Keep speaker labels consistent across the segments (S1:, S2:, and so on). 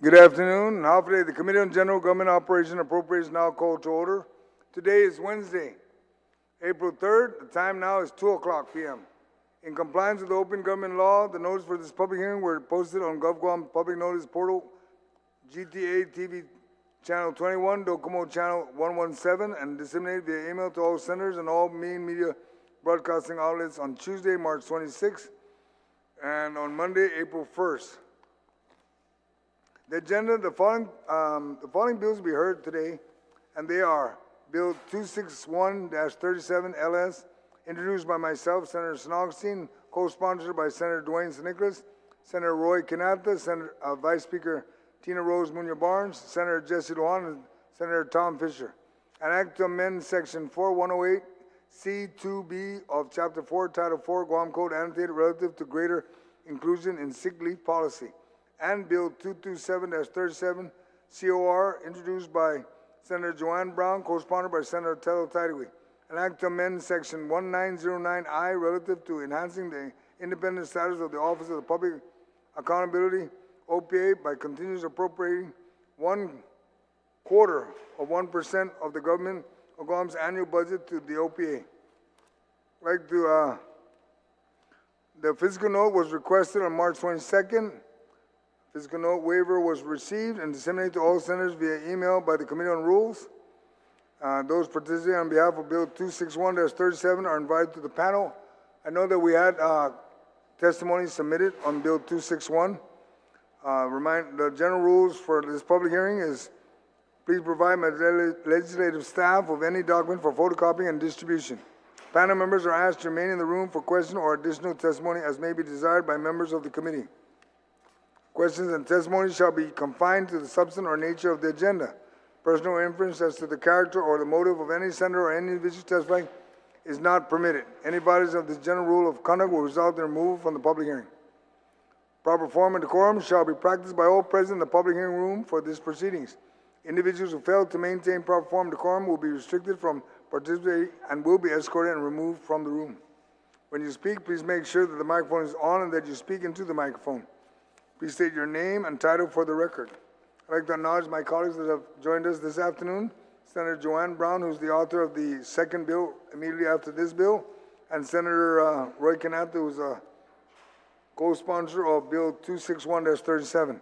S1: Good afternoon. Half day, the Committee on General Government Operations and Appropriations now called to order. Today is Wednesday, April 3rd. The time now is 2 o'clock p.m. In compliance with the open government law, the notice for this public hearing were posted on GovGuam Public Notice Portal, GTA TV Channel 21, Docomo Channel 117, and disseminated via email to all senators and all main media broadcasting outlets on Tuesday, March 26th, and on Monday, April 1st. The agenda, the following bills will be heard today, and they are Bill 261-37 LS, introduced by myself, Senator Agustin, co-sponsored by Senator Dwayne Nicholas, Senator Roy Canata, Senator Vice Speaker Tina Rose Munoz-Barnes, Senator Jesse Lujan, and Senator Tom Fisher. An act to amend Section 4108 C2B of Chapter 4, Title 4, Guam Code Annotated relative to greater inclusion in sick leave policy. And Bill 227-37 COR, introduced by Senator Joanne Brown, co-sponsored by Senator ANNOTATED. An act to amend Section 1909I relative to enhancing the independent status of the Office of the Public Accountability, OPA, by continuous appropriating 1/4% of the government of Guam's annual budget to the OPA. The fiscal note was requested on March 22nd. Fiscal note waiver was received and disseminated to all senators via email by the Committee on Rules. Those participating on behalf of Bill 261-37 are invited to the panel. I know that we had testimony submitted on Bill 261. The general rules for this public hearing is, please provide my legislative staff with any document for photocopying and distribution. Panel members are asked to remain in the room for question or additional testimony as may be desired by members of the committee. Questions and testimony shall be confined to the substance or nature of the agenda. Personal inference as to the character or the motive of any senator or any individual testifying is not permitted. Any violation of this general rule of conduct will result in removal from the public hearing. Proper form and decorum shall be practiced by all present in the public hearing room for these proceedings. Individuals who fail to maintain proper form and decorum will be restricted from participating and will be escorted and removed from the room. When you speak, please make sure that the microphone is on and that you speak into the microphone. Please state your name and title for the record. I'd like to acknowledge my colleagues that have joined us this afternoon. Senator Joanne Brown, who's the author of the second bill immediately after this bill, and Senator Roy Canata, who's a co-sponsor of Bill 261-37.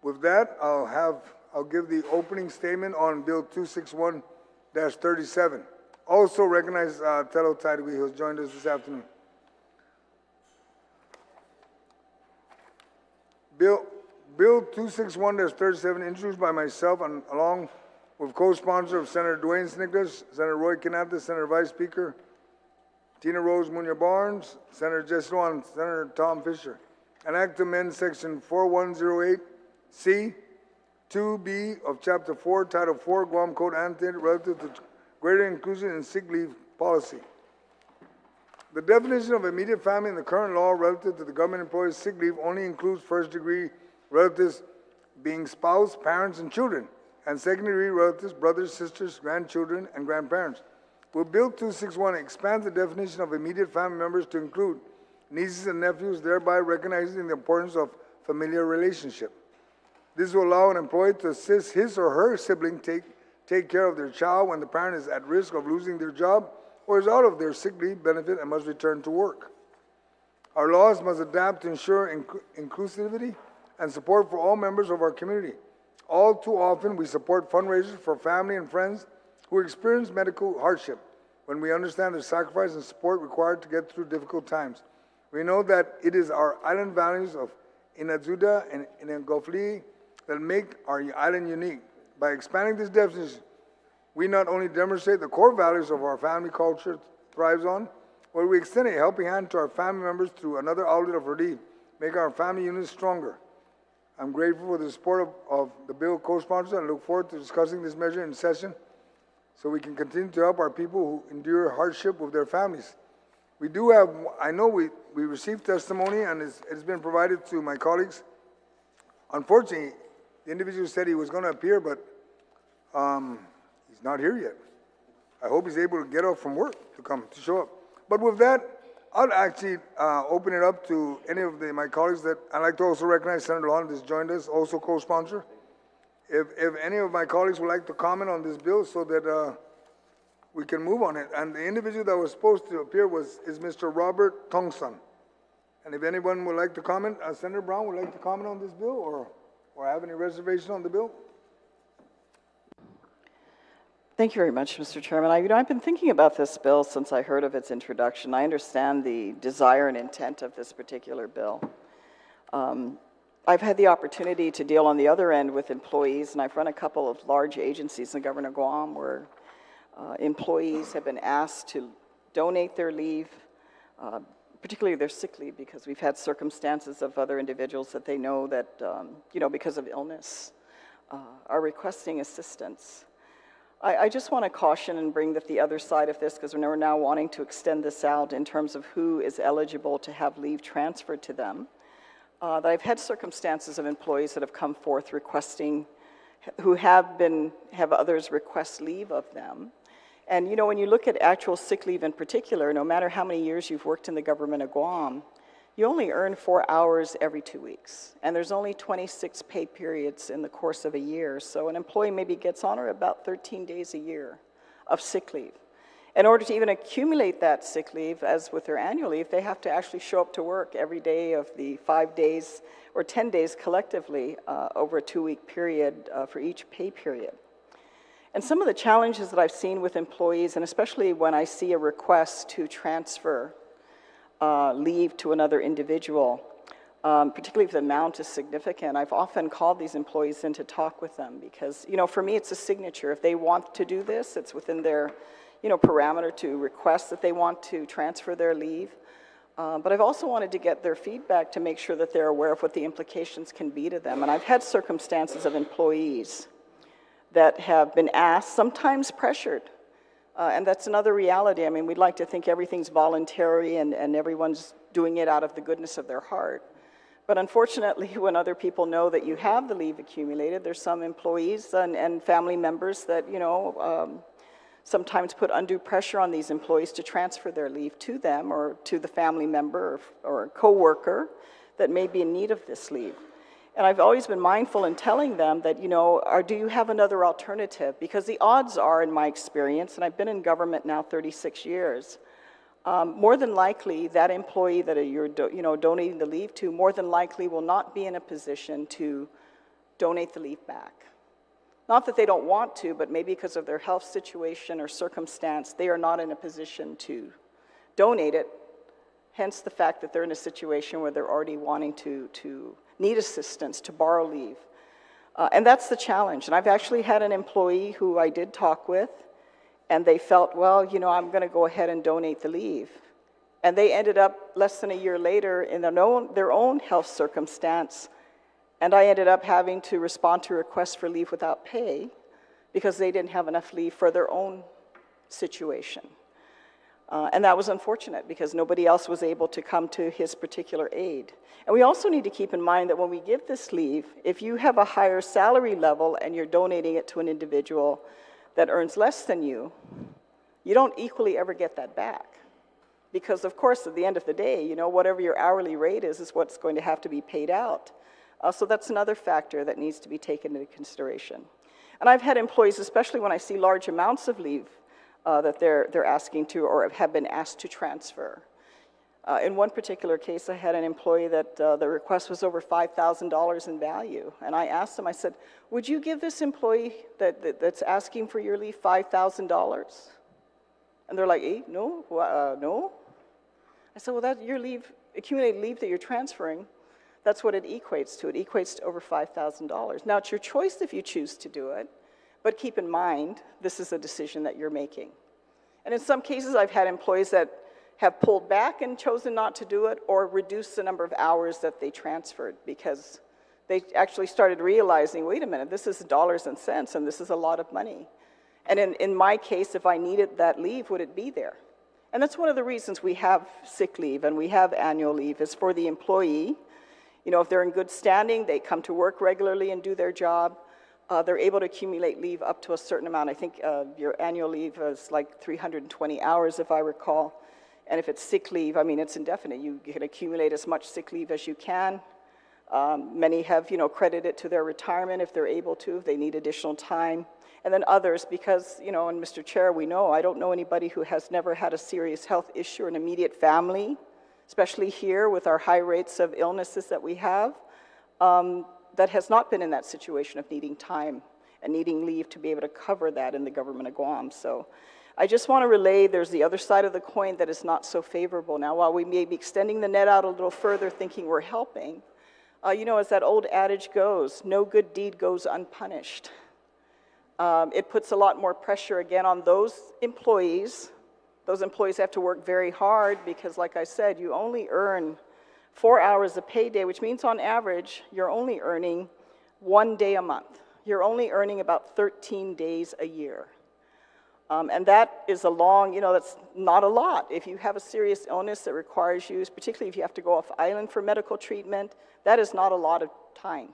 S1: With that, I'll give the opening statement on Bill 261-37. Also recognize Tello Taidwi, who has joined us this afternoon. Bill 261-37, introduced by myself and along with co-sponsor of Senator Dwayne Nicholas, Senator Roy Canata, Senator Vice Speaker Tina Rose Munoz-Barnes, Senator Jesse Lujan, and Senator Tom Fisher. An act to amend Section 4108 C2B of Chapter 4, Title 4, Guam Code Annotated relative to greater inclusion in sick leave policy. The definition of immediate family in the current law relative to the government employee's sick leave only includes first-degree relatives being spouse, parents, and children, and second-degree relatives, brothers, sisters, grandchildren, and grandparents. Well, Bill 261 expands the definition of immediate family members to include nieces and nephews, thereby recognizing the importance of familiar relationship. This will allow an employee to assist his or her sibling take care of their child when the parent is at risk of losing their job or is out of their sick leave benefit and must return to work. Our laws must adapt to ensure inclusivity and support for all members of our community. All too often, we support fundraisers for family and friends who experience medical hardship when we understand the sacrifice and support required to get through difficult times. We know that it is our island values of Inazuda and Inagofli that make our island unique. By expanding this definition, we not only demonstrate the core values of our family culture thrives on, but we extend a helping hand to our family members through another outlet of relief, making our family units stronger. I'm grateful for the support of the bill co-sponsors and look forward to discussing this measure in session so we can continue to help our people who endure hardship with their families. We do have, I know we received testimony and it's been provided to my colleagues. Unfortunately, the individual said he was going to appear, but he's not here yet. I hope he's able to get off from work to come to show up. But with that, I'll actually open it up to any of my colleagues that I'd like to also recognize Senator Holland has joined us, also co-sponsor. If any of my colleagues would like to comment on this bill so that we can move on it. And the individual that was supposed to appear is Mr. Robert Tongson. And if anyone would like to comment, Senator Brown would like to comment on this bill or have any reservation on the bill?
S2: Thank you very much, Mr. Chairman. I've been thinking about this bill since I heard of its introduction. I understand the desire and intent of this particular bill. I've had the opportunity to deal on the other end with employees, and I've run a couple of large agencies in the government of Guam where employees have been asked to donate their leave, particularly their sick leave, because we've had circumstances of other individuals that they know that, because of illness, are requesting assistance. I just want to caution and bring the other side of this, because we're now wanting to extend this out in terms of who is eligible to have leave transferred to them. That I've had circumstances of employees that have come forth requesting, who have others request leave of them. And when you look at actual sick leave in particular, no matter how many years you've worked in the government of Guam, you only earn 4 hours every 2 weeks. And there's only 26 pay periods in the course of a year. So an employee maybe gets on or about 13 days a year of sick leave. In order to even accumulate that sick leave, as with their annual leave, they have to actually show up to work every day of the 5 days or 10 days collectively over a 2-week period for each pay period. And some of the challenges that I've seen with employees, and especially when I see a request to transfer leave to another individual, particularly if the amount is significant, I've often called these employees in to talk with them because, for me it's a signature. If they want to do this, it's within their, parameter to request that they want to transfer their leave. But I've also wanted to get their feedback to make sure that they're aware of what the implications can be to them. And I've had circumstances of employees that have been asked, sometimes pressured. And that's another reality. I mean, we'd like to think everything's voluntary and everyone's doing it out of the goodness of their heart. But unfortunately, when other people know that you have the leave accumulated, there's some employees and family members that, sometimes put undue pressure on these employees to transfer their leave to them or to the family member or a coworker that may be in need of this leave. And I've always been mindful in telling them that, do you have another alternative? Because the odds are, in my experience, and I've been in government now 36 years, more than likely that employee that you're donating the leave to, more than likely will not be in a position to donate the leave back. Not that they don't want to, but maybe because of their health situation or circumstance, they are not in a position to donate it, hence the fact that they're in a situation where they're already wanting to need assistance to borrow leave. And that's the challenge. And I've actually had an employee who I did talk with, and they felt, well, I'm going to go ahead and donate the leave. And they ended up less than a year later in their own health circumstance, and I ended up having to respond to requests for leave without pay because they didn't have enough leave for their own situation. And that was unfortunate because nobody else was able to come to his particular aid. And we also need to keep in mind that when we give this leave, if you have a higher salary level and you're donating it to an individual that earns less than you, you don't equally ever get that back. Because of course, at the end of the day, whatever your hourly rate is what's going to have to be paid out. So that's another factor that needs to be taken into consideration. And I've had employees, especially when I see large amounts of leave, that they're asking to or have been asked to transfer. In one particular case, I had an employee that the request was over $5,000 in value. And I asked them, I said, would you give this employee that's asking for your leave $5,000? And they're like, no, no. I said, well, that's your leave, accumulated leave that you're transferring. That's what it equates to. It equates to over $5,000. Now, it's your choice if you choose to do it. But keep in mind, this is a decision that you're making. And in some cases, I've had employees that have pulled back and chosen not to do it or reduced the number of hours that they transferred because they actually started realizing, wait a minute, this is dollars and cents and this is a lot of money. And in my case, if I needed that leave, would it be there? And that's one of the reasons we have sick leave and we have annual leave is for the employee. If they're in good standing, they come to work regularly and do their job. They're able to accumulate leave up to a certain amount. I think your annual leave is like 320 hours, if I recall. And if it's sick leave, I mean, it's indefinite. You can accumulate as much sick leave as you can. Many have, credited it to their retirement if they're able to, if they need additional time. And then others, because, and Mr. Chair, we know, I don't know anybody who has never had a serious health issue or an immediate family, especially here with our high rates of illnesses that we have, that has not been in that situation of needing time and needing leave to be able to cover that in the government of Guam. So I just want to relay there's the other side of the coin that is not so favorable. Now, while we may be extending the net out a little further thinking we're helping, as that old adage goes, no good deed goes unpunished. It puts a lot more pressure again on those employees. Those employees have to work very hard because, like I said, you only earn 4 hours a payday, which means on average, you're only earning 1 day a month. You're only earning about 13 days a year. And that is a long, that's not a lot. If you have a serious illness that requires you, particularly if you have to go off island for medical treatment, that is not a lot of time.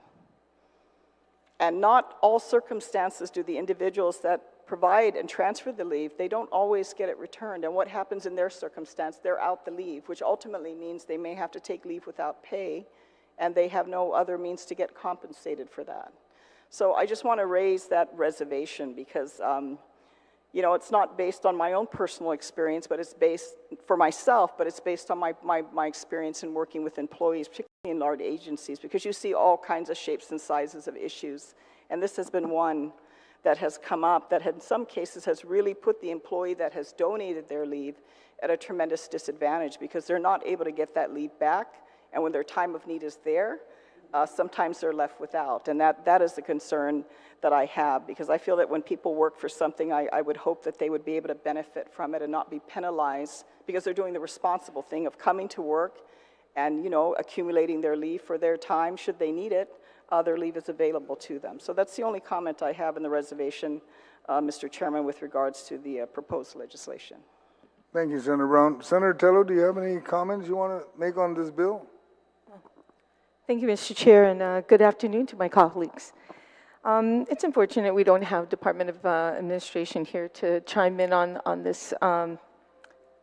S2: And not all circumstances do the individuals that provide and transfer the leave, they don't always get it returned. And what happens in their circumstance, they're out the leave, which ultimately means they may have to take leave without pay, and they have no other means to get compensated for that. So I just want to raise that reservation because, it's not based on my own personal experience, but it's based for myself, but it's based on my experience in working with employees, particularly in large agencies, because you see all kinds of shapes and sizes of issues. And this has been one that has come up that in some cases has really put the employee that has donated their leave at a tremendous disadvantage because they're not able to get that leave back. And when their time of need is there, sometimes they're left without. And that is the concern that I have, because I feel that when people work for something, I would hope that they would be able to benefit from it and not be penalized because they're doing the responsible thing of coming to work and, accumulating their leave for their time. Should they need it, their leave is available to them. So that's the only comment I have in the reservation, Mr. Chairman, with regards to the proposed legislation.
S1: Thank you, Senator Brown. Senator Tello, do you have any comments you want to make on this bill?
S3: Thank you, Mr. Chair, and good afternoon to my colleagues. It's unfortunate we don't have Department of Administration here to chime in on this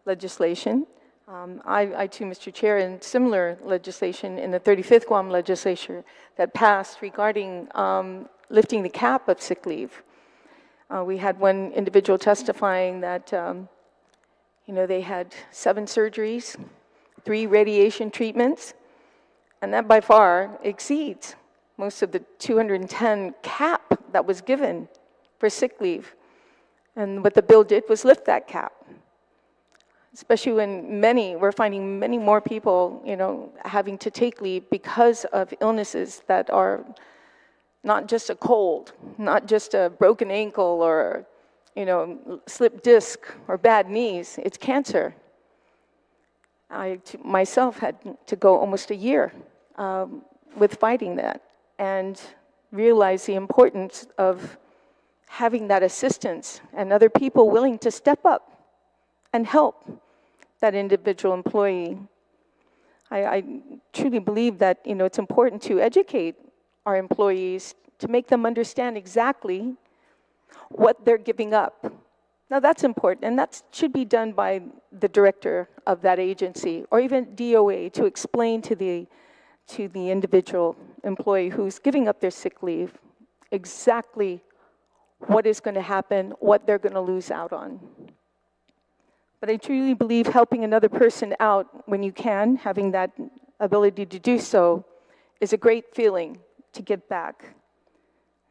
S3: legislation. I too, Mr. Chair, in similar legislation in the 35th Guam legislature that passed regarding lifting the cap of sick leave. We had one individual testifying that, they had 7 surgeries, 3 radiation treatments, and that by far exceeds most of the 210 cap that was given for sick leave. And what the bill did was lift that cap, especially when we're finding many more people, having to take leave because of illnesses that are not just a cold, not just a broken ankle or, slipped disc or bad knees, it's cancer. I myself had to go almost a year with fighting that and realize the importance of having that assistance and other people willing to step up and help that individual employee. I truly believe that, it's important to educate our employees to make them understand exactly what they're giving up. Now that's important, and that should be done by the director of that agency or even DOA to explain to the individual employee who's giving up their sick leave exactly what is going to happen, what they're going to lose out on. But I truly believe helping another person out when you can, having that ability to do so, is a great feeling to give back,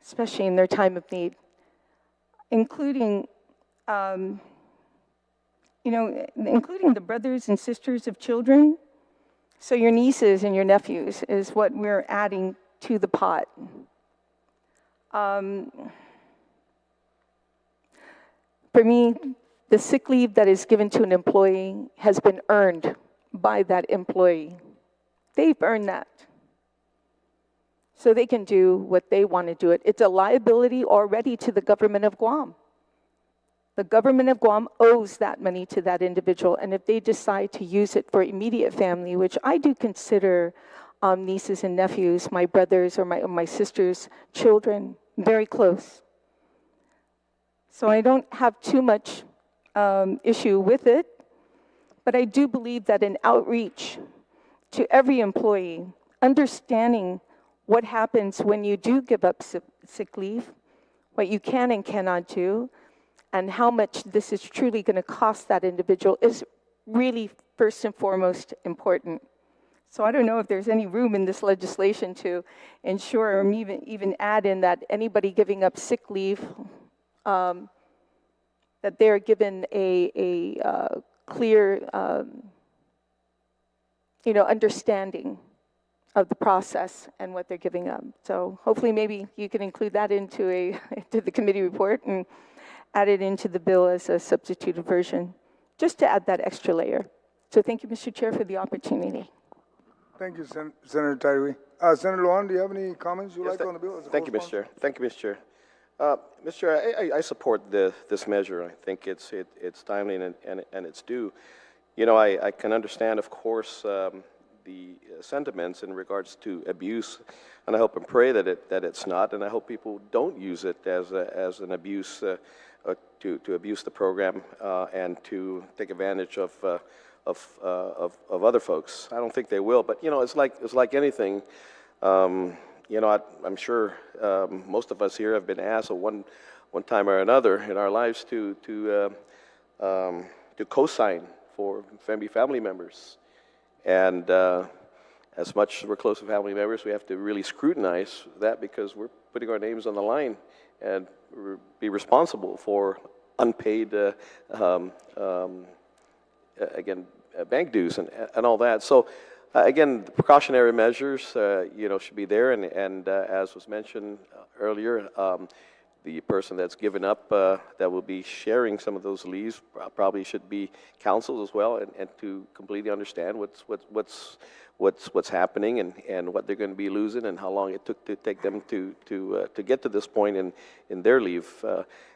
S3: especially in their time of need, including including the brothers and sisters of children. So your nieces and your nephews is what we're adding to the pot. For me, the sick leave that is given to an employee has been earned by that employee. They've earned that. So they can do what they want to do it. It's a liability already to the government of Guam. The government of Guam owes that money to that individual, and if they decide to use it for immediate family, which I do consider nieces and nephews, my brothers or my sister's children, very close. So I don't have too much issue with it, But I do believe that an outreach to every employee, understanding what happens when you do give up sick leave, what you can and cannot do, and how much this is truly going to cost that individual is really first and foremost important. So I don't know if there's any room in this legislation to ensure or even add in that anybody giving up sick leave, that they're given a clear, understanding of the process and what they're giving up. So hopefully maybe you can include that into into the committee report and add it into the bill as a substituted version, just to add that extra layer. So thank you, Mr. Chair, for the opportunity.
S1: Thank you, Senator Tyree. Senator Lujan, do you have any comments you'd like on the bill?
S4: Thank you, Mr. Chair. Thank you, Mr. Chair. Mr. Chair, I support this measure. I think it's timely and it's due. You know, I can understand, of course, the sentiments in regards to abuse, and I hope and pray that it's not, and I hope people don't use it as an abuse to abuse the program and to take advantage of other folks. I don't think they will, but you know, it's like anything. You know, I'm sure most of us here have been asked at one time or another in our lives to co-sign for family members. And as much as we're close to family members, we have to really scrutinize that because we're putting our names on the line and be responsible for unpaid, bank dues and all that. So, again, the precautionary measures, should be there. And as was mentioned earlier, the person that's given up that will be sharing some of those leaves probably should be counseled as well, and to completely understand what's happening and what they're going to be losing and how long it took to take them to get to this point in their leave.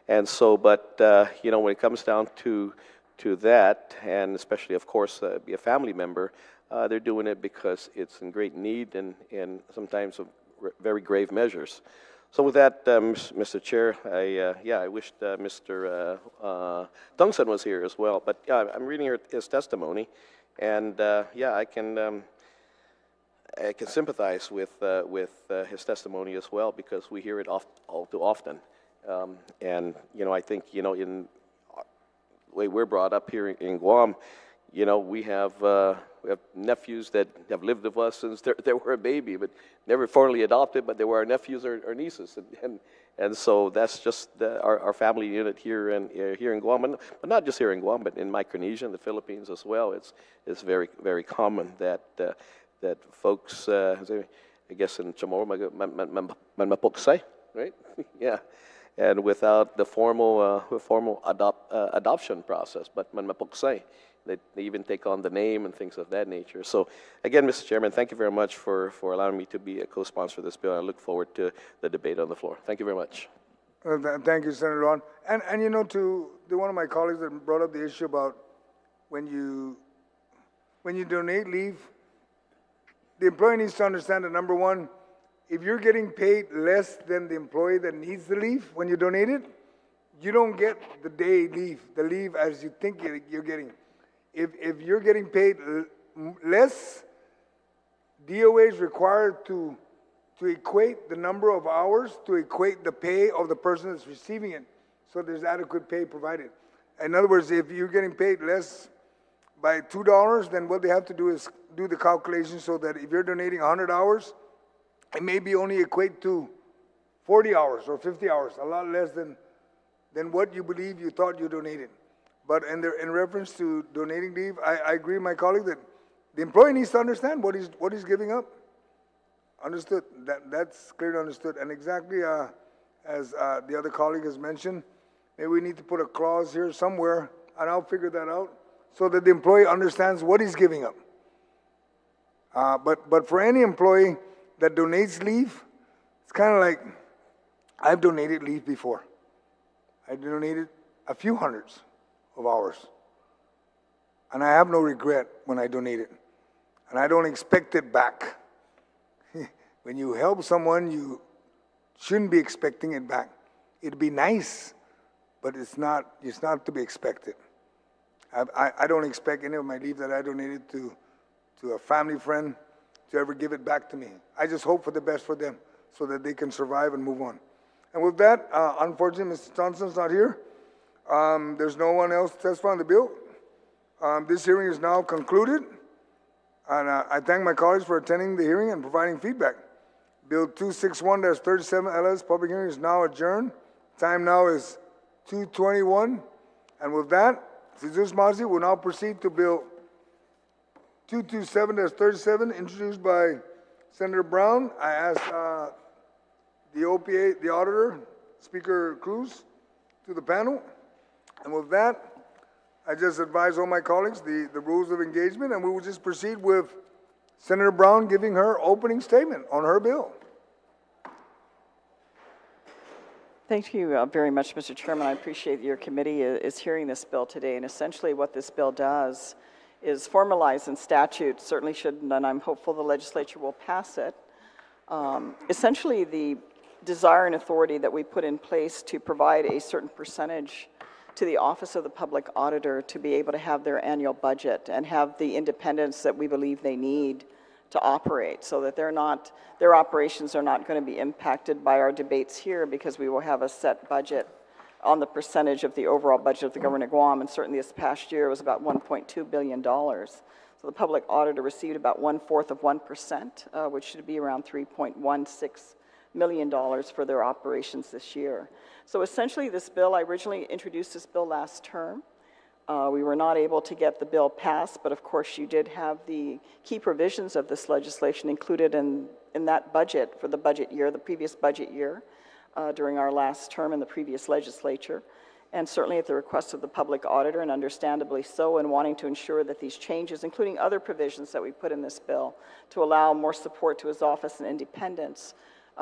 S4: And so, but when it comes down to that, and especially, of course, be a family member, they're doing it because it's in great need and sometimes of very grave measures. So with that, Mr. Chair, I wished Mr. Tungson was here as well. But I'm reading his testimony, and I can sympathize with his testimony as well, because we hear it all too often. And I think in the way we're brought up here in Guam, we have nephews that have lived with us since they were a baby, but never formally adopted, but they were our nephews or nieces. And so that's just our family unit here in Guam, but not just here in Guam, but in Micronesia and the Philippines as well. It's very, very common that folks, I guess in Chamorro, manmapoksay, right? Yeah. And without the formal adoption process, but manmapoksay. They even take on the name and things of that nature. So, again, Mr. Chairman, thank you very much for allowing me to be a co-sponsor of this bill. I look forward to the debate on the floor. Thank you very much.
S1: Thank you, Senator Lujan. And to one of my colleagues that brought up the issue about when you donate leave, the employee needs to understand that, number one, if you're getting paid less than the employee that needs the leave when you donate it, you don't get the day leave, the leave as you think you're getting. If you're getting paid less, DOA is required to equate the number of hours to equate the pay of the person that's receiving it, so there's adequate pay provided. In other words, if you're getting paid less by $2, then what they have to do is do the calculation so that if you're donating 100 hours, it may be only equate to 40 hours or 50 hours, a lot less than what you believe you thought you donated. But in reference to donating leave, I agree with my colleague that the employee needs to understand what he's giving up. Understood. That's clearly understood. And exactly as the other colleague has mentioned, maybe we need to put a clause here somewhere, and I'll figure that out, so that the employee understands what he's giving up. But for any employee that donates leave, it's kind of like, I've donated leave before. I donated a few hundreds of hours. And I have no regret when I donate it. And I don't expect it back. When you help someone, you shouldn't be expecting it back. It'd be nice, but it's not to be expected. I don't expect any of my leave that I donated to a family friend to ever give it back to me. I just hope for the best for them so that they can survive and move on. And with that, unfortunately, Mr. Johnson's not here. There's no one else to testify on the bill. This hearing is now concluded, and I thank my colleagues for attending the hearing and providing feedback. Bill 261-37 LS public hearing is now adjourned. Time now is 2:21, and with that, Jesus Mazi will now proceed to Bill 227-37, introduced by Senator Brown. I ask the OPA, the auditor, Speaker Cruz, to the panel. And with that, I just advise all my colleagues the rules of engagement, and we will just proceed with Senator Brown giving her opening statement on her bill.
S2: Thank you very much, Mr. Chairman. I appreciate that your committee is hearing this bill today. And essentially what this bill does is formalize in statute, certainly shouldn't, and I'm hopeful the legislature will pass it, essentially the desire and authority that we put in place to provide a certain percentage to the Office of the Public Auditor to be able to have their annual budget and have the independence that we believe they need to operate, so that their operations are not going to be impacted by our debates here, because we will have a set budget on the percentage of the overall budget of the government of Guam, and certainly this past year was about $1.2 billion. So the public auditor received about 1/4 of 1%, which should be around $3.16 million for their operations this year. So essentially this bill, I originally introduced this bill last term. We were not able to get the bill passed, but of course you did have the key provisions of this legislation included in that budget for the budget year, the previous budget year, during our last term in the previous legislature, and certainly at the request of the public auditor, and understandably so, in wanting to ensure that these changes, including other provisions that we put in this bill to allow more support to his office and independence,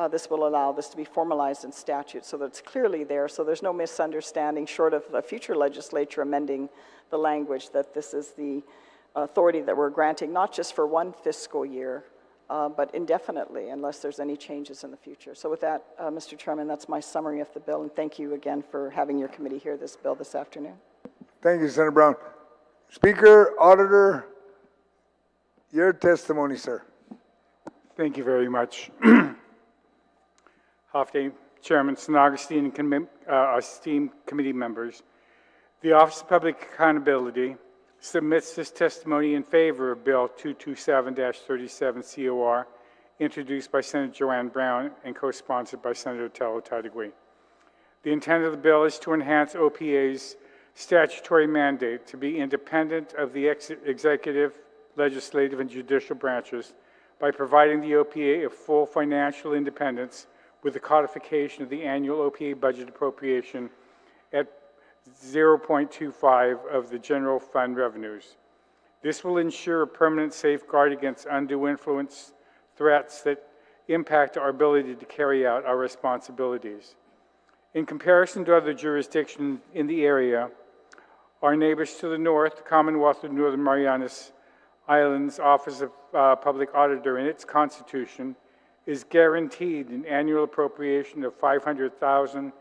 S2: this will allow this to be formalized in statute so that it's clearly there, so there's no misunderstanding short of the future legislature amending the language that this is the authority that we're granting, not just for one fiscal year, but indefinitely, unless there's any changes in the future. So with that, Mr. Chairman, that's my summary of the bill, and thank you again for having your committee hear this bill this afternoon.
S1: Thank you, Senator Brown. Speaker, Auditor, your testimony, sir.
S5: Thank you very much. Half-day Chairman, San Agustin, and esteemed committee members. The Office of Public Accountability submits this testimony in favor of Bill 227-37 COR, introduced by Senator Joanne Brown and co-sponsored by Senator Tello Tadigui. The intent of the bill is to enhance OPA's statutory mandate to be independent of the executive, legislative, and judicial branches by providing the OPA a full financial independence with the codification of the annual OPA budget appropriation at 0.25 of the general fund revenues. This will ensure a permanent safeguard against undue influence threats that impact our ability to carry out our responsibilities. In comparison to other jurisdictions in the area, our neighbors to the north, the Commonwealth of Northern Marianas Islands Office of Public Auditor, in its constitution, is guaranteed an annual appropriation of $500,000,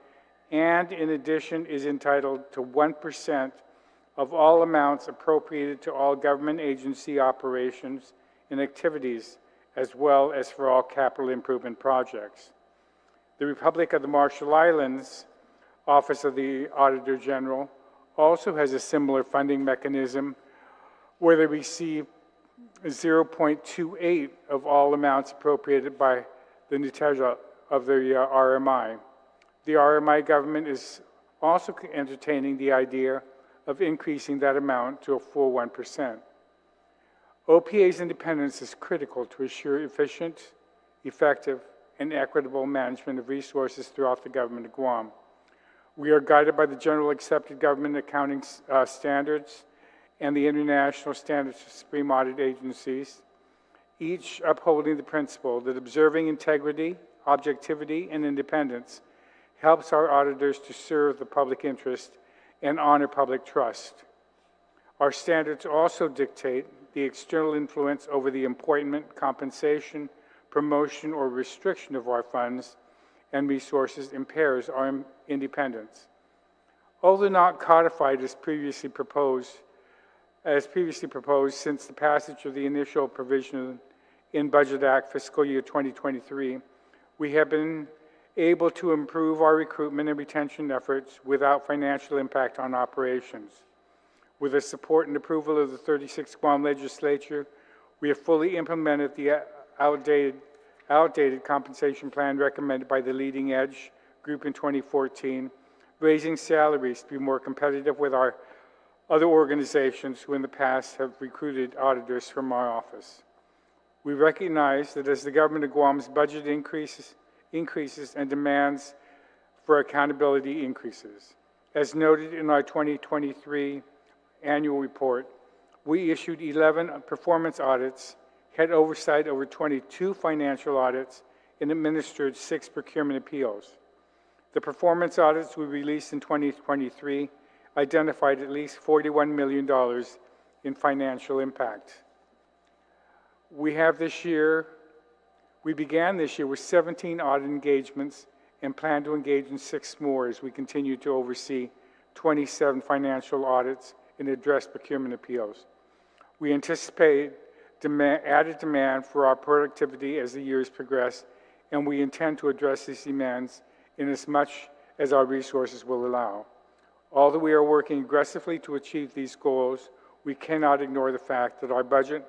S5: and in addition is entitled to 1% of all amounts appropriated to all government agency operations and activities, as well as for all capital improvement projects. The Republic of the Marshall Islands Office of the Auditor General also has a similar funding mechanism where they receive 0.28 of all amounts appropriated by the Nuteja of the RMI. The RMI government is also entertaining the idea of increasing that amount to a full 1%. OPA's independence is critical to assure efficient, effective, and equitable management of resources throughout the government of Guam. We are guided by the General Accepted Government Accounting Standards and the International Standards for Supreme Audit Agencies, each upholding the principle that observing integrity, objectivity, and independence helps our auditors to serve the public interest and honor public trust. Our standards also dictate the external influence over the appointment, compensation, promotion, or restriction of our funds and resources impairs our independence. Although not codified as previously proposed, as previously proposed, since the passage of the initial provision in Budget Act fiscal year 2023, we have been able to improve our recruitment and retention efforts without financial impact on operations. With the support and approval of the 36th Guam Legislature, we have fully implemented the outdated compensation plan recommended by the Leading Edge group in 2014, raising salaries to be more competitive with our other organizations who in the past have recruited auditors from our office. We recognize that as the government of Guam's budget increases and demands for accountability increases. As noted in our 2023 annual report, we issued 11 performance audits, had oversight over 22 financial audits, and administered 6 procurement appeals. The performance audits we released in 2023 identified at least $41 million in financial impact. We began this year with 17 audit engagements and plan to engage in 6 more as we continue to oversee 27 financial audits and address procurement appeals. We anticipate added demand for our productivity as the years progress, and we intend to address these demands in as much as our resources will allow. Although we are working aggressively to achieve these goals, we cannot ignore the fact that our budget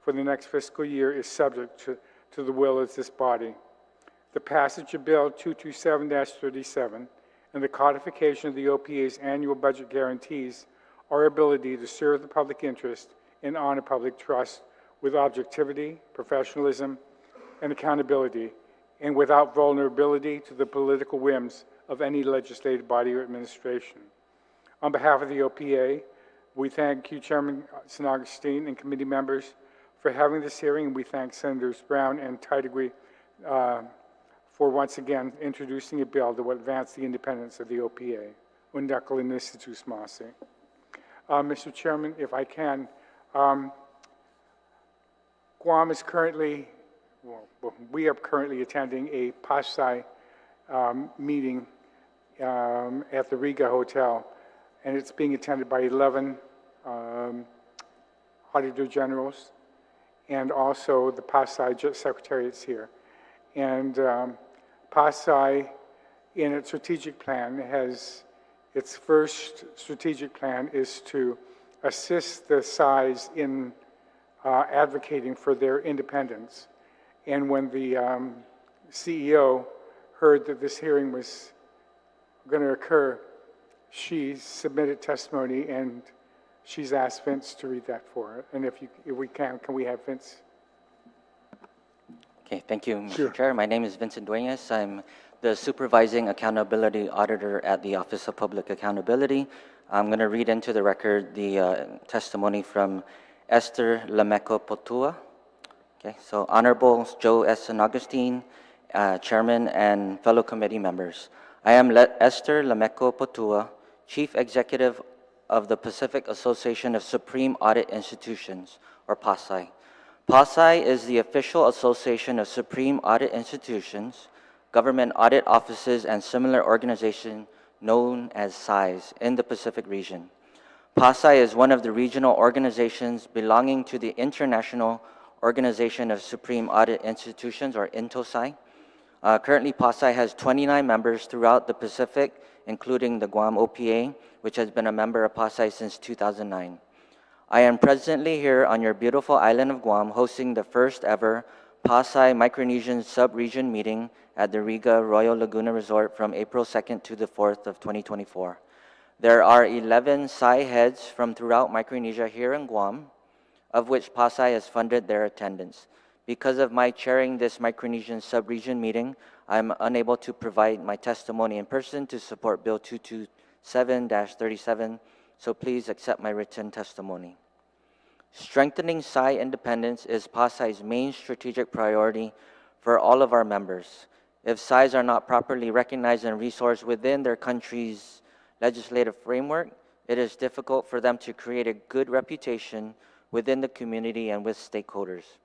S5: for the next fiscal year is subject to the will of this body. The passage of Bill 227-37 and the codification of the OPA's annual budget guarantees our ability to serve the public interest and honor public trust with objectivity, professionalism, and accountability, and without vulnerability to the political whims of any legislative body or administration. On behalf of the OPA, we thank you, Chairman Agustin, and committee members for having this hearing, and we thank Senators Brown and Tydegui for once again introducing a bill that will advance the independence of the OPA. Undakal Institutus Masi. Mr. Chairman, if I can, Guam is currently, we are currently attending a Pasai meeting at the Riga Hotel, and it's being attended by 11 Auditor Generals and also the Pasai Secretariat's here. And Pasai, in its strategic plan, has its first strategic plan is to assist the SAIs in advocating for their independence. And when the CEO heard that this hearing was going to occur, she submitted testimony, and she's asked Vince to read that for her. And if we can we have Vince?
S6: Okay, thank you, Mr.
S1: Sure.
S6: Chair. My name is Vincent Dueñas. I'm the Supervising Accountability Auditor at the Office of Public Accountability. I'm going to read into the record the testimony from Esther Lameco Potua. Okay, so Honorable Joe S. Agustin, Chairman and fellow committee members. I am Esther Lameco Potua, Chief Executive of the Pacific Association of Supreme Audit Institutions, or PASI. PASI is the official association of Supreme Audit Institutions, government audit offices, and similar organizations known as SAIs in the Pacific region. PASI is one of the regional organizations belonging to the International Organization of Supreme Audit Institutions, or INTOSAI. Currently, PASI has 29 members throughout the Pacific, including the Guam OPA, which has been a member of PASI since 2009. I am presently here on your beautiful island of Guam, hosting the first ever PASI Micronesian Sub-Region meeting at the Riga Royal Laguna Resort from April 2nd to the 4th of 2024. There are 11 SAI heads from throughout Micronesia here in Guam, of which PASI has funded their attendance. Because of my chairing this Micronesian Sub-Region meeting, I'm unable to provide my testimony in person to support Bill 227-37, so please accept my written testimony. Strengthening SAI independence is PASI's main strategic priority for all of our members. If SAIs are not properly recognized and resourced within their country's legislative framework, it is difficult for them to create a good reputation within the community and with stakeholders.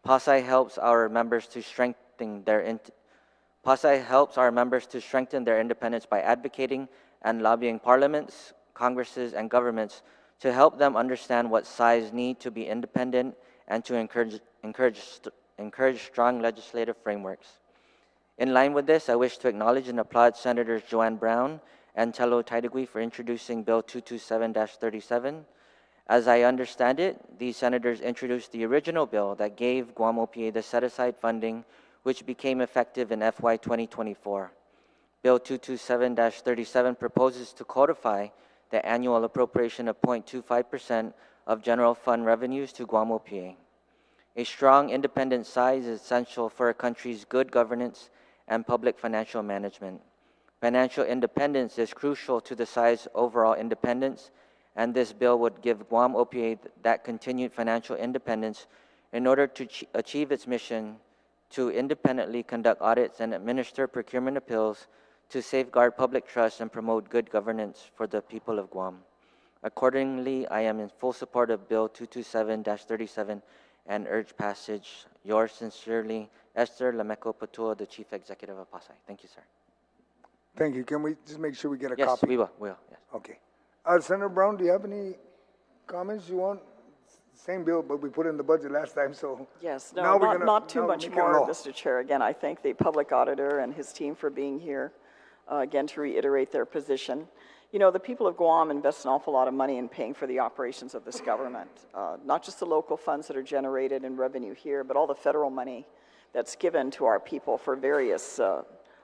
S6: PASI helps our members to strengthen their independence by advocating and lobbying parliaments, congresses, and governments to help them understand what SAIs need to be independent and to encourage strong legislative frameworks. In line with this, I wish to acknowledge and applaud Senators Joanne Brown and Tello Taidagui for introducing Bill 227-37. As I understand it, these senators introduced the original bill that gave Guam OPA the set-aside funding, which became effective in FY 2024. Bill 227-37 proposes to codify the annual appropriation of 0.25% of general fund revenues to Guam OPA. A strong, independent SAI is essential for a country's good governance and public financial management. Financial independence is crucial to the SAI's overall independence, and this bill would give Guam OPA that continued financial independence in order to achieve its mission to independently conduct audits and administer procurement appeals to safeguard public trust and promote good governance for the people of Guam. Accordingly, I am in full support of Bill 227-37 and urge passage. Yours sincerely, Esther Lameco Patua, the Chief Executive of PASAI. Thank you, sir.
S1: Thank you. Can we just make sure we get a
S6: Yes,
S1: copy?
S6: we will, yes.
S1: Okay. Senator Brown, do you have any comments you want? Same bill, but we put in the budget last time, so.
S2: Yes,
S1: now
S2: no,
S1: we're gonna-
S2: not too
S1: now
S2: much
S1: make it
S2: more,
S1: law.
S2: Mr. Chair. Again, I thank the public auditor and his team for being here, again, to reiterate their position. You know, the people of Guam invest an awful lot of money in paying for the operations of this government, not just the local funds that are generated in revenue here, but all the federal money that's given to our people for various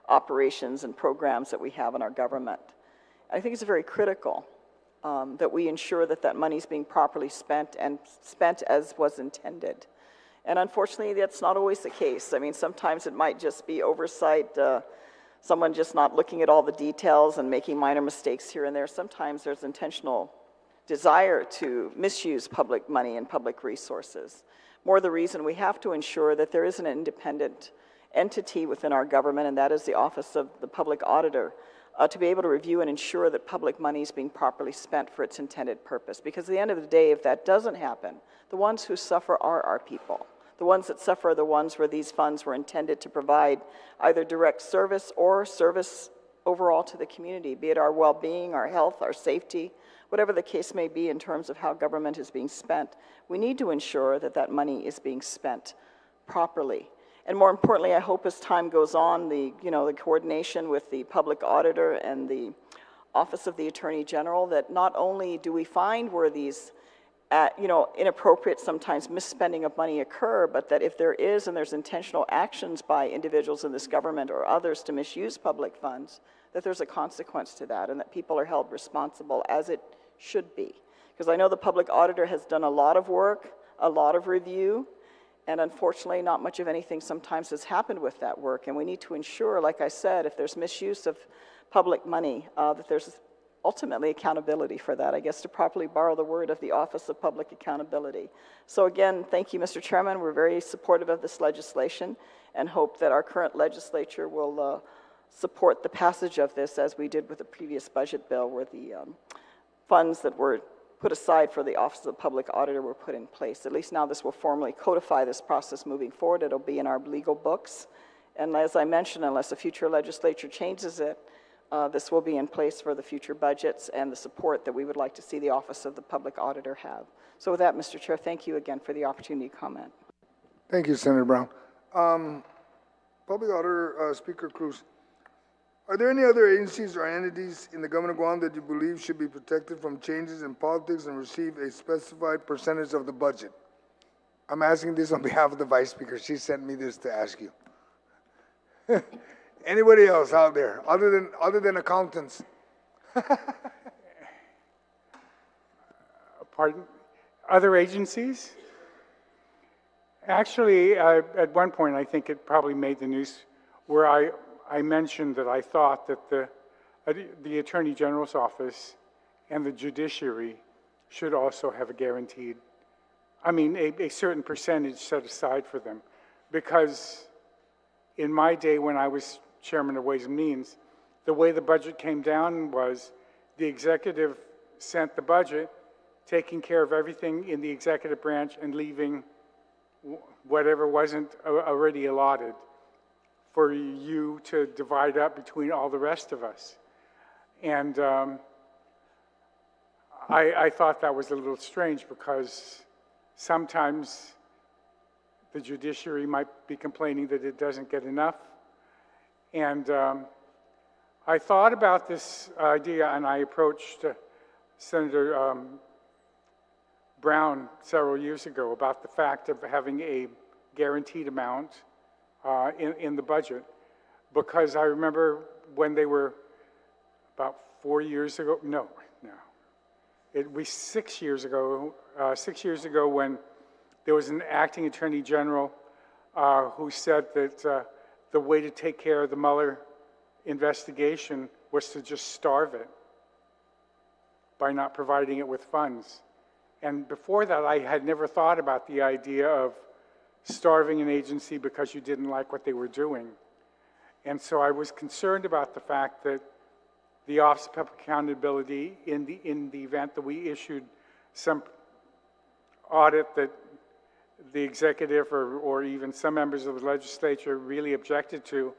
S2: operations and programs that we have in our government. I think it's very critical that we ensure that that money is being properly spent and spent as was intended. And unfortunately, that's not always the case. I mean, sometimes it might just be oversight, someone just not looking at all the details and making minor mistakes here and there. Sometimes there's intentional desire to misuse public money and public resources. More the reason we have to ensure that there is an independent entity within our government, and that is the Office of the Public Auditor, to be able to review and ensure that public money is being properly spent for its intended purpose. Because at the end of the day, if that doesn't happen, the ones who suffer are our people. The ones that suffer are the ones where these funds were intended to provide either direct service or service overall to the community, be it our well-being, our health, our safety, whatever the case may be in terms of how government is being spent. We need to ensure that that money is being spent properly. And more importantly, I hope as time goes on, the coordination with the public auditor and the Office of the Attorney General, that not only do we find where these inappropriate, sometimes misspending of money occur, but that if there is and there's intentional actions by individuals in this government or others to misuse public funds, that there's a consequence to that and that people are held responsible as it should be. Because I know the public auditor has done a lot of work, a lot of review, and unfortunately not much of anything sometimes has happened with that work. And we need to ensure, like I said, if there's misuse of public money, that there's ultimately accountability for that, I guess, to properly borrow the word of the Office of Public Accountability. So again, thank you, Mr. Chairman. We're very supportive of this legislation and hope that our current legislature will support the passage of this as we did with the previous budget bill, where the funds that were put aside for the Office of the Public Auditor were put in place. At least now this will formally codify this process moving forward. It'll be in our legal books. And as I mentioned, unless a future legislature changes it, this will be in place for the future budgets and the support that we would like to see the Office of the Public Auditor have. So with that, Mr. Chair, thank you again for the opportunity to comment.
S1: Thank you, Senator Brown. Public Auditor, Speaker Cruz, are there any other agencies or entities in the government of Guam that you believe should be protected from changes in politics and receive a specified percentage of the budget? I'm asking this on behalf of the Vice Speaker. She sent me this to ask you. Anybody else out there, other than accountants?
S5: Pardon? Other agencies? Actually, at one point, I think it probably made the news where I mentioned that I thought that the Attorney General's office and the judiciary should also have a certain percentage set aside for them. Because in my day when I was chairman of Ways and Means, the way the budget came down was the executive sent the budget, taking care of everything in the executive branch and leaving whatever wasn't already allotted for you to divide up between all the rest of us. And I thought that was a little strange because sometimes the judiciary might be complaining that it doesn't get enough. And I thought about this idea and I approached Senator Brown several years ago about the fact of having a guaranteed amount in the budget, because I remember when they were about 4 years ago, it was 6 years ago, 6 years ago when there was an acting attorney general who said that the way to take care of the Mueller investigation was to just starve it by not providing it with funds. And before that, I had never thought about the idea of starving an agency because you didn't like what they were doing. And so I was concerned about the fact that the Office of Public Accountability, in the event that we issued some audit that the executive or even some members of the legislature really objected to,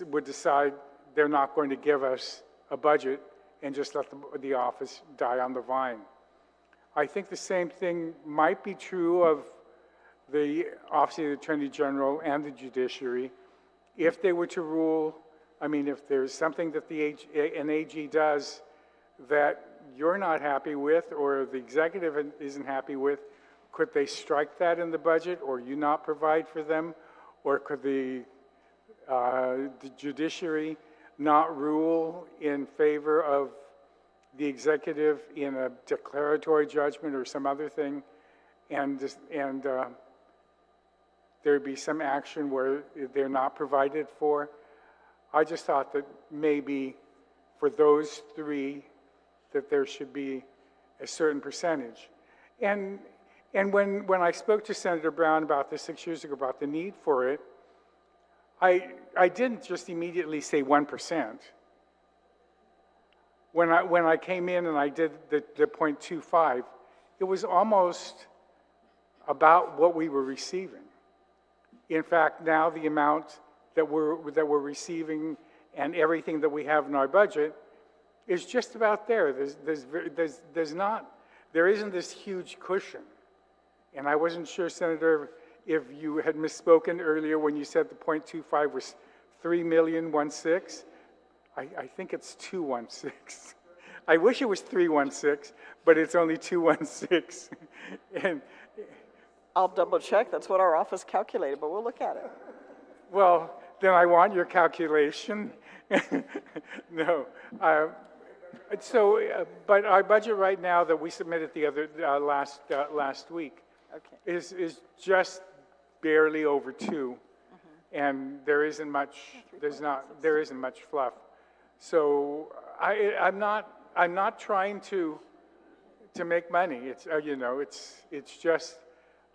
S5: would decide they're not going to give us a budget and just let the office die on the vine. I think the same thing might be true of the Office of the Attorney General and the judiciary. If they were to rule, I mean, if there's something that an AG does that you're not happy with or the executive isn't happy with, could they strike that in the budget or you not provide for them? Or could the judiciary not rule in favor of the executive in a declaratory judgment or some other thing, and there'd be some action where they're not provided for? I just thought that maybe for those three that there should be a certain percentage. And when I spoke to Senator Brown about this 6 years ago, about the need for it, I didn't just immediately say 1%. When I came in and I did the 0.25, it was almost about what we were receiving. In fact, now the amount that we're receiving and everything that we have in our budget is just about there. There isn't this huge cushion. And I wasn't sure, Senator, if you had misspoken earlier when you said the 0.25 was 3,160,000. I think it's 216. I wish it was 316, but it's only 216. And
S2: I'll double check. That's what our office calculated, but we'll look at it.
S5: well, then I want your calculation. No. But our budget right now that we submitted the other last week is just barely over 2, and there isn't much fluff. So I'm not trying to make money. It's just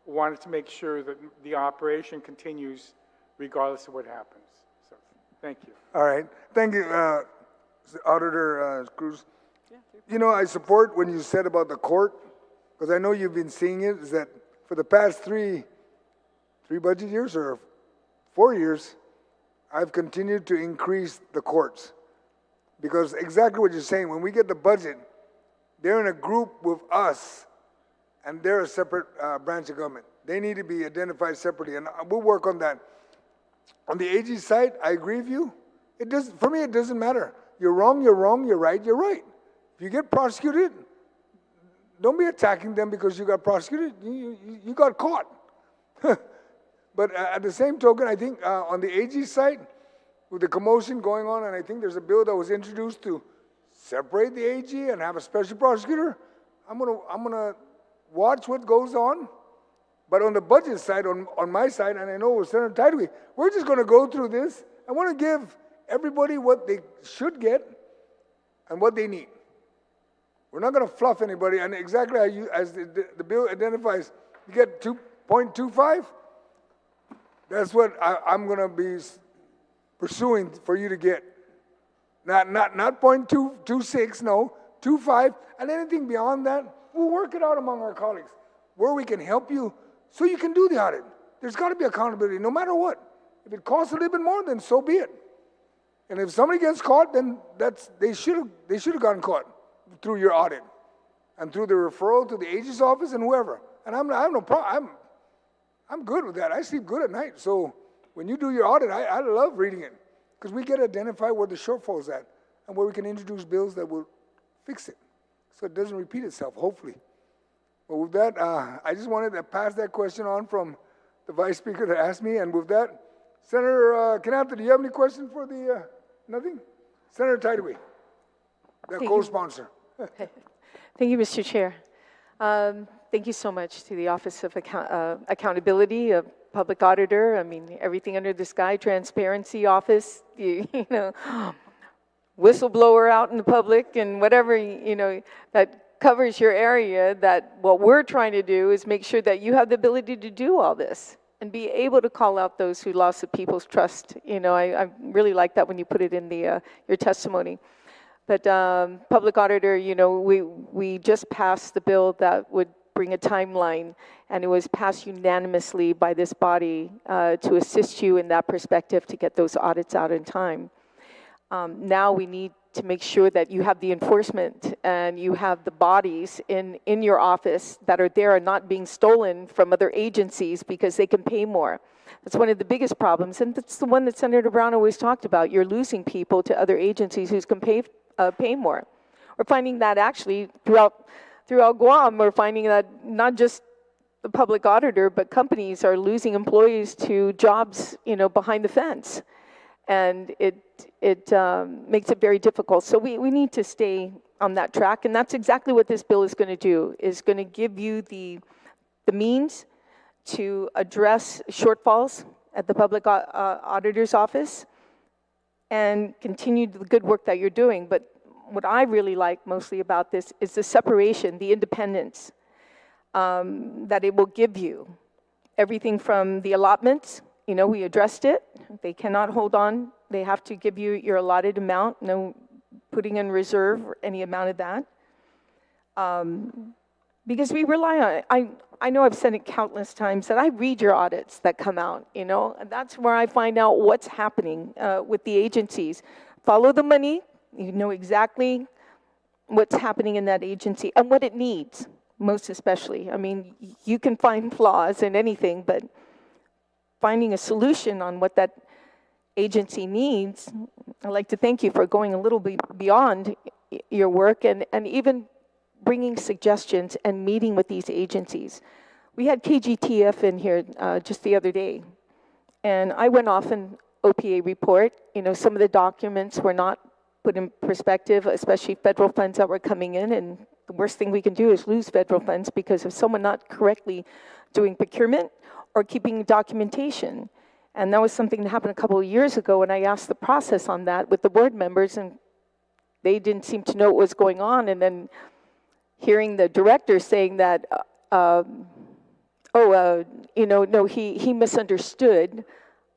S5: wanted to make sure that the operation continues regardless of what happens. So thank you.
S1: All right. Thank you, Auditor Cruz. I support when you said about the court, because I know you've been seeing it, is that for the past three budget years or 4 years, I've continued to increase the courts. Because exactly what you're saying, when we get the budget, they're in a group with us, and they're a separate branch of government. They need to be identified separately, and we'll work on that. On the AG side, I agree with you. For me, it doesn't matter. You're wrong, you're wrong, you're right, you're right. If you get prosecuted, don't be attacking them because you got prosecuted. You got caught. But at the same token, I think on the AG side, with the commotion going on, and I think there's a bill that was introduced to separate the AG and have a special prosecutor, I'm gonna watch what goes on. But on the budget side, on my side, and I know with Senator Tideway, we're just gonna go through this. I wanna give everybody what they should get and what they need. We're not gonna fluff anybody, and exactly as the bill identifies, you get 2.25, that's what I'm gonna be pursuing for you to get. Not 0.226, no, 2.5, and anything beyond that, we'll work it out among our colleagues where we can help you so you can do the audit. There's got to be accountability no matter what. If it costs a little bit more, then so be it. And if somebody gets caught, then they should have gotten caught through your audit. and through the referral to the agent's office and whoever. And I have no problem. I'm good with that. I sleep good at night. So when you do your audit, I love reading it because we get to identify where the shortfall is at and where we can introduce bills that will fix it so it doesn't repeat itself, hopefully. But with that, I just wanted to pass that question on from the Vice Speaker that asked me. And with that, Senator Canapta, do you have any questions for the, nothing? Senator Tideway, the co-sponsor.
S3: Thank you, Mr. Chair. Thank you so much to the Office of Accountability, a public auditor. I mean, everything under the sky, transparency office, you know, whistleblower out in the public and whatever, you know, that covers your area. That what we're trying to do is make sure that you have the ability to do all this and be able to call out those who lost the people's trust. You know, I really like that when you put it in the your testimony. But public auditor, you know, we just passed the bill that would bring a timeline, and it was passed unanimously by this body to assist you in that perspective to get those audits out in time. Now we need to make sure that you have the enforcement and you have the bodies in your office that are there and not being stolen from other agencies because they can pay more. That's one of the biggest problems, and that's the one that Senator Brown always talked about. You're losing people to other agencies who can pay more. We're finding that actually throughout Guam. We're finding that not just the public auditor, but companies are losing employees to jobs, you know, behind the fence, and it makes it very difficult. So we need to stay on that track, and that's exactly what this bill is going to do. Is going to give you the means to address shortfalls at the public auditor's office and continue the good work that you're doing. But what I really like mostly about this is the separation, the independence that it will give you. Everything from the allotments, you know, we addressed it. They cannot hold on. They have to give you your allotted amount, no putting in reserve or any amount of that. Because we rely on it. I know I've said it countless times that I read your audits that come out, you know, and that's where I find out what's happening with the agencies. Follow the money, you know exactly what's happening in that agency and what it needs, most especially. I mean, you can find flaws in anything, but finding a solution on what that agency needs, I'd like to thank you for going a little bit beyond your work and even bringing suggestions and meeting with these agencies. We had KGTF in here just the other day, and I went off an OPA report. You know, some of the documents were not put in perspective, especially federal funds that were coming in, and the worst thing we can do is lose federal funds because of someone not correctly doing procurement or keeping documentation. And that was something that happened a couple of years ago, and I asked the process on that with the board members, and they didn't seem to know what was going on. And then hearing the director saying that, you know, no, he misunderstood.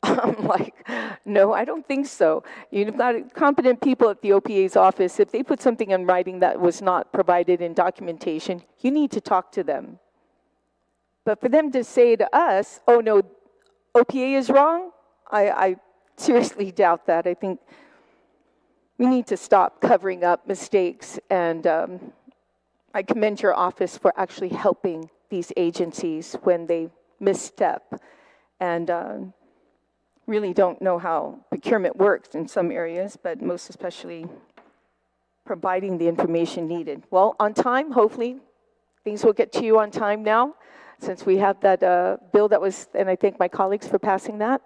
S3: I'm like, no, I don't think so. You've got competent people at the OPA's office. If they put something in writing that was not provided in documentation, you need to talk to them. But for them to say to us, oh, no, OPA is wrong, I seriously doubt that. I think we need to stop covering up mistakes, and I commend your office for actually helping these agencies when they misstep and really don't know how procurement works in some areas, but most especially providing the information needed. Well, on time, hopefully, things will get to you on time now, since we have that bill that was, and I thank my colleagues for passing that.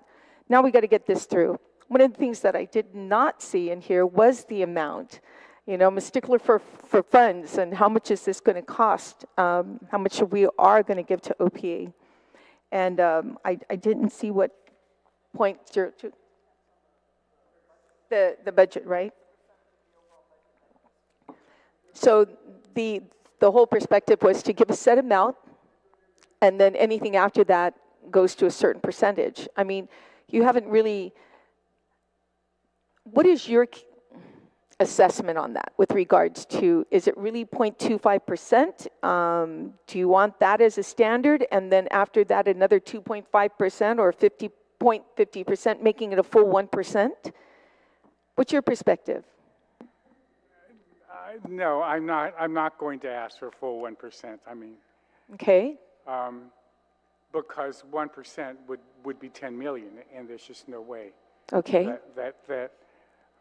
S3: Now we got to get this through. One of the things that I did not see in here was the amount. You know, I'm a stickler for funds and how much is this going to cost, how much we are going to give to OPA. And I didn't see what .02, the budget, right? So the whole perspective was to give a set amount, and then anything after that goes to a certain percentage. I mean, you haven't really, what is your assessment on that with regards to, is it really 0.25%? Do you want that as a standard, and then after that another 2.5% or 50.50%, making it a full 1%? What's your perspective?
S5: No, I'm not going to ask for full 1%. I mean,
S3: Okay,
S5: because 1% would be 10 million, and there's just no way
S3: okay.
S5: that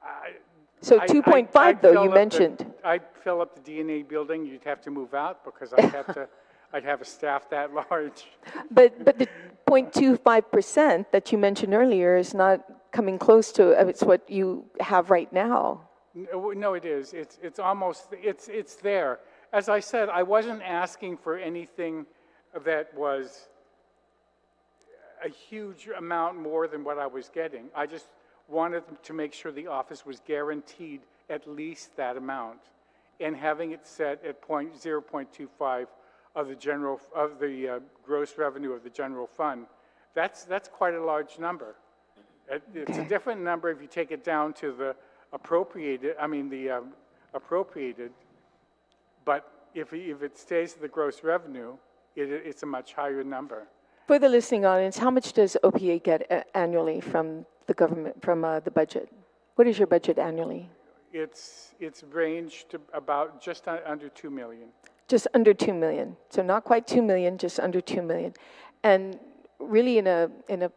S5: I,
S3: So
S5: I-
S3: 2.5
S5: I'd
S3: though,
S5: fill
S3: you
S5: up the-
S3: mentioned.
S5: I'd fill up the DNA building, you'd have to move out because I'd have a staff that large.
S3: But the 0.25% that you mentioned earlier is not coming close to, it's what you have right now.
S5: No, it is. It's almost, it's there. As I said, I wasn't asking for anything that was a huge amount more than what I was getting. I just wanted to make sure the office was guaranteed at least that amount, and having it set at 0.25 of the gross revenue of the general fund. That's quite a large number. It's a different number if you take it down to the appropriated, but if it stays at the gross revenue, it's a much higher number.
S3: For the listening audience, how much does OPA get annually from the government, from the budget? What is your budget annually?
S5: It's ranged to about just under 2 million.
S3: Just under 2 million. So not quite 2 million, just under 2 million. And really in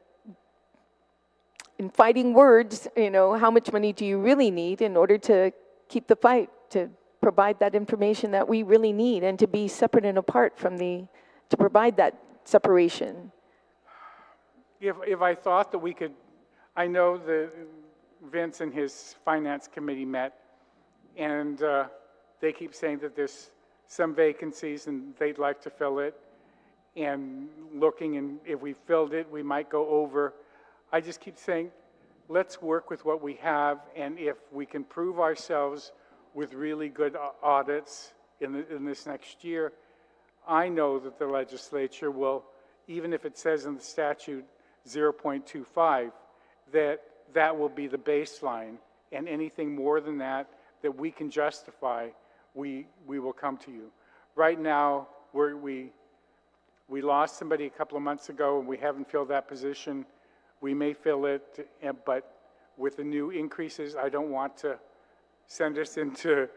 S3: fighting words, you know, how much money do you really need in order to keep the fight, to provide that information that we really need, and to be separate and apart from to provide that separation?
S5: If I thought that we could, I know Vince and his finance committee met, and they keep saying that there's some vacancies and they'd like to fill it, and looking, and if we filled it, we might go over. I just keep saying, let's work with what we have, and if we can prove ourselves with really good audits in this next year, I know that the legislature will, even if it says in the statute 0.25, that will be the baseline, and anything more than that we can justify, we will come to you. Right now, we lost somebody a couple of months ago, and we haven't filled that position. We may fill it, but with the new increases, I don't want to send us into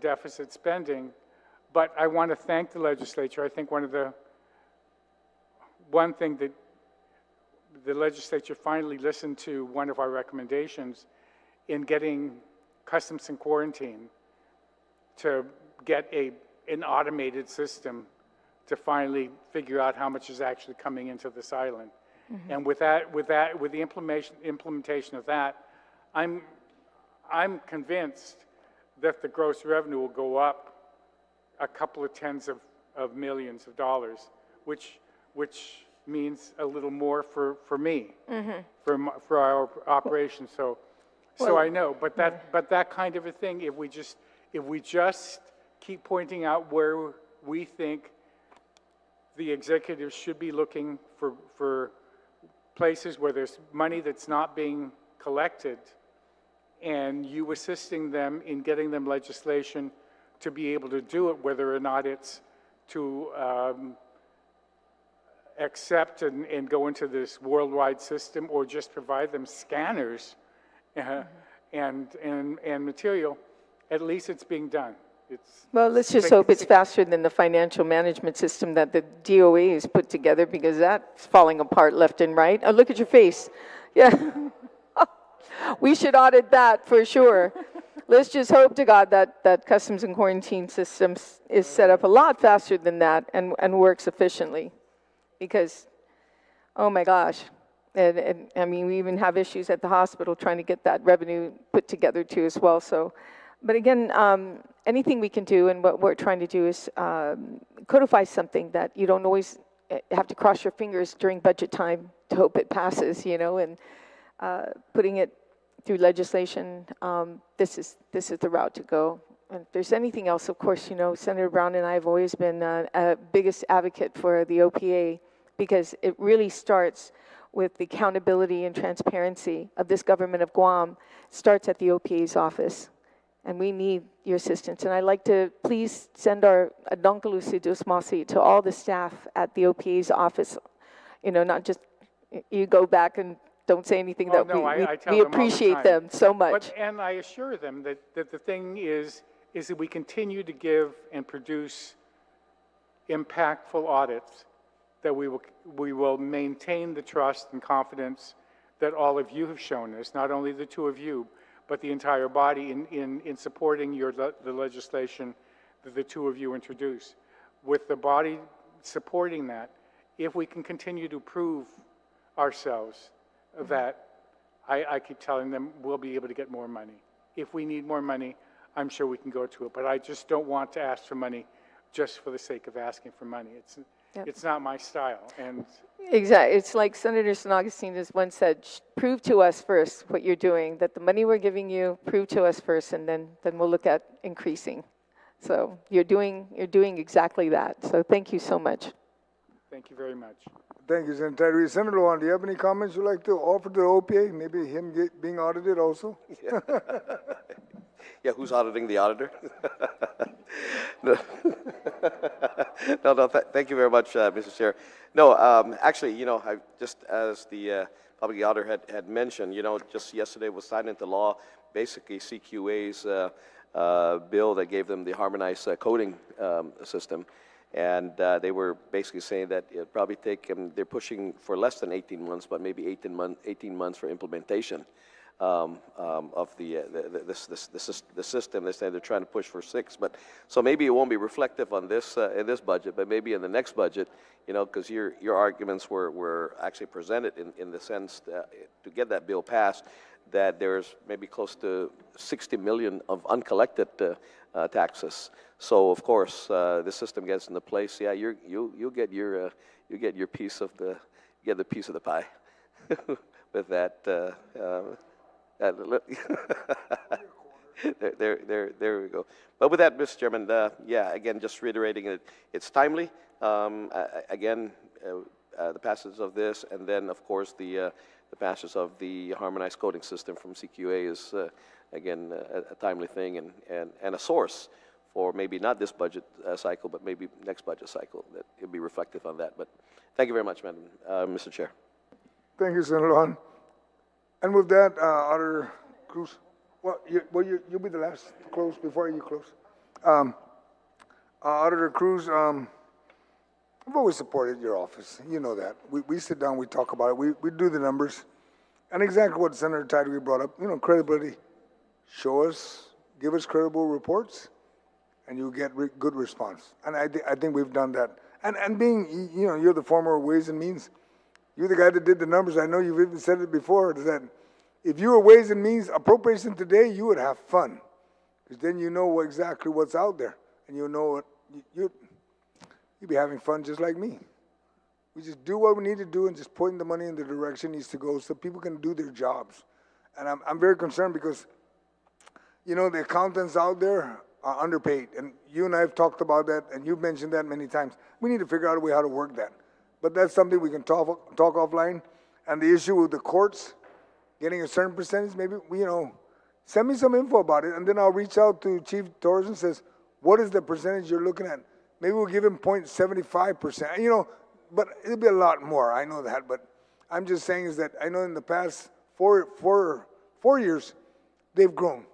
S5: deficit spending. But I want to thank the legislature. I think one thing that the legislature finally listened to one of our recommendations in getting Customs and Quarantine to get an automated system to finally figure out how much is actually coming into this island. Mm-hmm. And with the implementation of that, I'm convinced that the gross revenue will go up a couple of tens of millions of dollars, which means a little more for me, mm-hmm. for our operation. So I know, but that kind of a thing, if we just keep pointing out where we think the executive should be looking for places where there's money that's not being collected, and you assisting them in getting them legislation to be able to do it, whether or not it's to accept and go into this worldwide system, or just provide them scanners and material, at least it's being done.
S3: Well, let's just hope it's faster than the financial management system that the DOA has put together, because that's falling apart left and right. Oh, look at your face. Yeah. We should audit that for sure. Let's just hope to God that Customs and Quarantine systems is set up a lot faster than that and works efficiently. Because, oh my gosh, and I mean, we even have issues at the hospital trying to get that revenue put together too as well. So, but again, anything we can do, and what we're trying to do is codify something that you don't always have to cross your fingers during budget time to hope it passes, you know, and putting it through legislation. This is the route to go. And if there's anything else, of course, you know, Senator Brown and I have always been a biggest advocate for the OPA, because it really starts with the accountability and transparency of this government of Guam. Starts at the OPA's office. And we need your assistance. And I'd like to please send our Adonkalusi Dusmasi to all the staff at the OPA's office. You know, not just, you go back and don't say anything
S5: Oh,
S3: that
S5: no, I tell
S3: we
S5: them all the
S3: appreciate
S5: time.
S3: them so much.
S5: And I assure them that the thing is that we continue to give and produce impactful audits, that we will maintain the trust and confidence that all of you have shown us, not only the two of you, but the entire body in supporting the legislation that the two of you introduced. With the body supporting that, if we can continue to prove ourselves that, I keep telling them we'll be able to get more money. If we need more money, I'm sure we can go to it, but I just don't want to ask for money just for the sake of asking for money. It's not my style. And
S3: Exactly. It's like Senator San Agustin has once said, prove to us first what you're doing, that the money we're giving you, prove to us first, and then we'll look at increasing. So you're doing exactly that. So thank you so much.
S5: thank you very much.
S1: Thank you, Senator Tyree. Senator Lujan, do you have any comments you'd like to offer to the OPA? Maybe him being audited also?
S4: Yeah, who's auditing the auditor? No, no, thank you very much, Mr. Chair. No, actually, I just as the public auditor had mentioned, just yesterday was signed into law, basically CQA's bill that gave them the harmonized coding system. And they were basically saying that it'd probably take them, they're pushing for less than 18 months, but maybe 18 months for implementation of the system. They say they're trying to push for 6, but so maybe it won't be reflective on this in this budget, but maybe in the next budget, because your arguments were actually presented in the sense that to get that bill passed, that there's maybe close to 60 million of uncollected taxes. So of course, the system gets into place. Yeah, you get your piece of the piece of the pie with that. There we go. But with that, Mr. Chairman, yeah, again, just reiterating it, it's timely. Again, the passage of this, and then of course the passage of the harmonized coding system from CQA is again a timely thing and a source for maybe not this budget cycle, but maybe next budget cycle that it'll be reflective on that. But thank you very much, Mr. Chair. Thank
S1: you, Senator Lujan. And with that, Auditor Cruz, you'll be the last to close before you close. Auditor Cruz, I've always supported your office. You know that. We sit down, we talk about it, we do the numbers. And exactly what Senator Tyree brought up, credibility. Show us, give us credible reports, and you'll get good response. And I think we've done that. And being, you're the former Ways and Means. You're the guy that did the numbers. I know you've even said it before, that if you were Ways and Means appropriation today, you would have fun. Because then you know exactly what's out there. And you know what, you'd be having fun just like me. We just do what we need to do and just putting the money in the direction it needs to go so people can do their jobs. And I'm very concerned because, the accountants out there are underpaid. And you and I have talked about that, and you've mentioned that many times. We need to figure out a way how to work that. But that's something we can talk offline. And the issue with the courts, getting a certain percentage, maybe, send me some info about it, and then I'll reach out to Chief Torres and says, what is the percentage you're looking at? Maybe we'll give him 0.75%, but it'll be a lot more, I know that. But I'm just saying is that I know in the past four years, they've grown.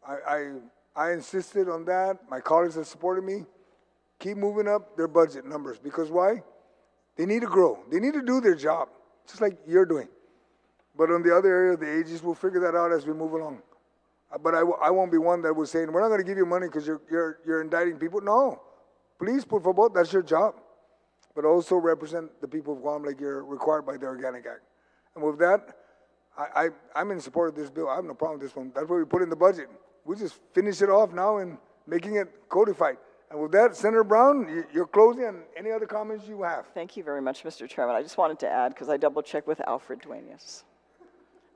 S1: I insisted on that. My colleagues have supported me. Keep moving up their budget numbers. Because why? They need to grow. They need to do their job, just like you're doing. But on the other area, the ages, we'll figure that out as we move along. But I won't be one that was saying, we're not going to give you money because you're indicting people. No. Please put for both. That's your job. But also represent the people of Guam like you're required by the Organic Act. And with that, I'm in support of this bill. I have no problem with this one. That's what we put in the budget. We just finish it off now and making it codified. And with that, Senator Brown, you're closing, and any other comments you have?
S2: Thank you very much, Mr. Chairman. I just wanted to add, because I double-checked with Alfred Duenas,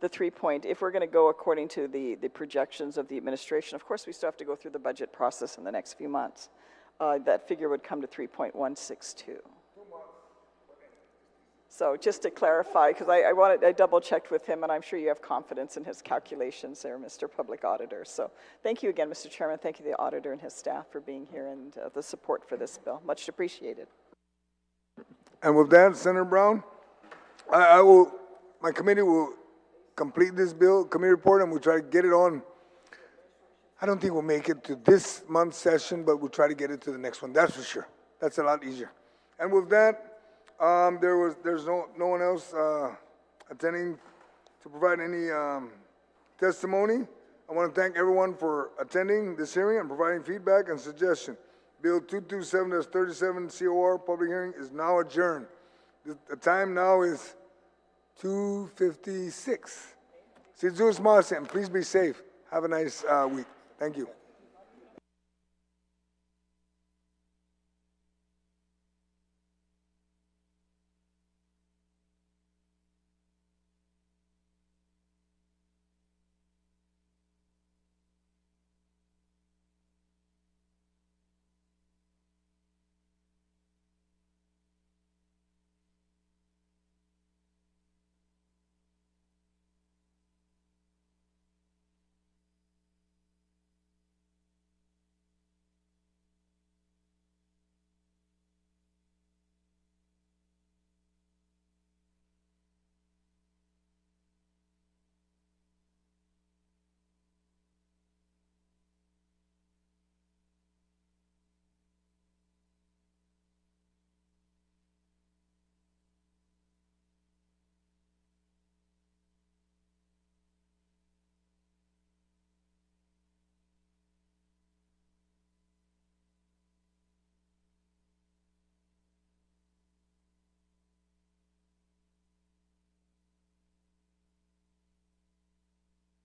S2: the 3-point, if we're going to go according to the projections of the administration, of course we still have to go through the budget process in the next few months. That figure would come to 3.162. So just to clarify, because I double-checked with him, and I'm sure you have confidence in his calculations there, Mr. Public Auditor. So thank you again, Mr. Chairman. Thank you to the auditor and his staff for being here and the support for this bill. Much appreciated.
S1: And with that, Senator Brown, My committee will complete this bill, committee report, and we'll try to get it on. I don't think we'll make it to this month's session, but we'll try to get it to the next one, that's for sure. That's a lot easier. And with that, there's no one else attending to provide any testimony. I want to thank everyone for attending this hearing and providing feedback and suggestion. Bill 227-37 COR public hearing is now adjourned. The time now is 2:56. Si Zeus Marcin, please be safe. Have a nice week. Thank you.